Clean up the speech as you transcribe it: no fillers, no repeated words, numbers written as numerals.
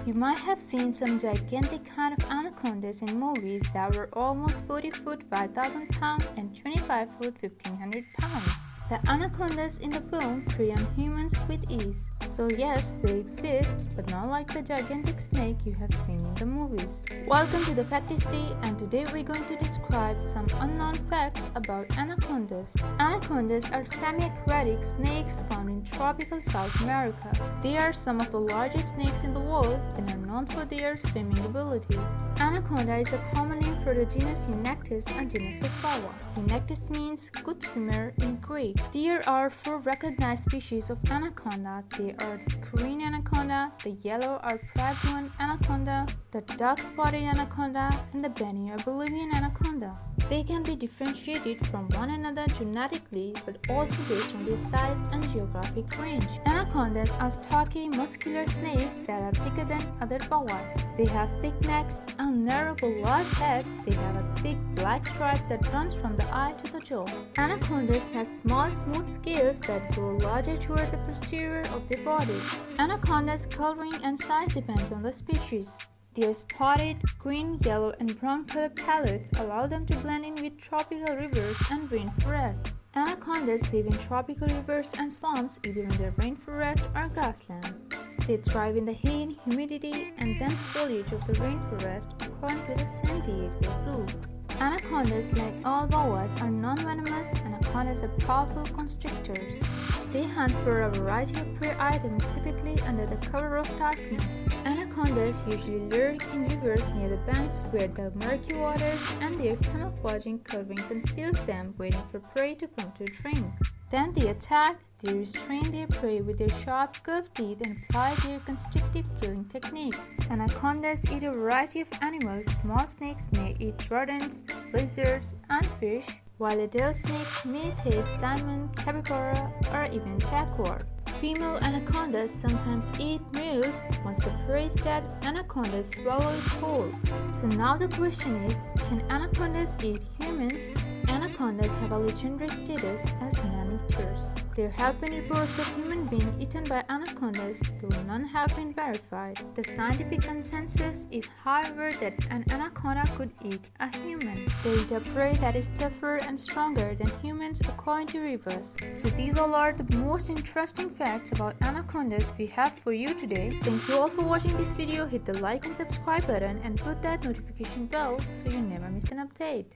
You might have seen some gigantic kind of anacondas in movies that were almost 40 foot 5,000 pounds and 25 foot 1,500 pounds. The anacondas in the film prey on humans with ease. So yes, they exist, but not like the gigantic snake you have seen in the movies. Welcome to the Facticity, and today we're going to describe some unknown facts about anacondas. Anacondas are semi-aquatic snakes found in tropical South America. They are some of the largest snakes in the world and are known for their swimming ability. Anaconda is a common name for the genus Eunectes and genus of Boas. Eunectes means good swimmer in Greek. There are 4 recognized species of anaconda. They are the Korean anaconda, the yellow or Paraguayan anaconda, the dark-spotted anaconda, and the Borneo Bolivian anaconda. They can be differentiated from one another genetically, but also based on their size and geographic range. Anacondas are stocky, muscular snakes that are thicker than other boas. They have thick necks and narrow but large heads. They have a thick black stripe that runs from the eye to the jaw. Anacondas have small, smooth scales that grow larger toward the posterior of their body. Anacondas' coloring and size depends on the species. Their spotted, green, yellow, and brown color palettes allow them to blend in with tropical rivers and rainforests. Anacondas live in tropical rivers and swamps, either in the rainforest or grassland. They thrive in the heat, humidity, and dense foliage of the rainforest, according to the San Diego Zoo. Anacondas, like all boas, are non-venomous. Anacondas are powerful constrictors. They hunt for a variety of prey items, typically under the cover of darkness. Anacondas usually lurk in rivers near the banks where the murky waters and their camouflaging coloring conceals them, waiting for prey to come to drink. Then they attack. They restrain their prey with their sharp, curved teeth and apply their constrictive killing technique. Anacondas eat a variety of animals. Small snakes may eat rodents, lizards, and fish, while adult snakes may take salmon, capybara, or even jaguar. Female anacondas sometimes eat males. Once the prey is dead, anacondas swallow it whole. So now the question is, can anacondas eat humans? Anacondas have a legendary status as man-eaters. There have been reports of human being eaten by anacondas, though none have been verified. The scientific consensus is, however, that an anaconda could eat a human. They eat a prey that is tougher and stronger than humans, according to rivers. So these all are the most interesting facts about anacondas we have for you today. Thank you all for watching this video. Hit the like and subscribe button and put that notification bell so you never miss an update.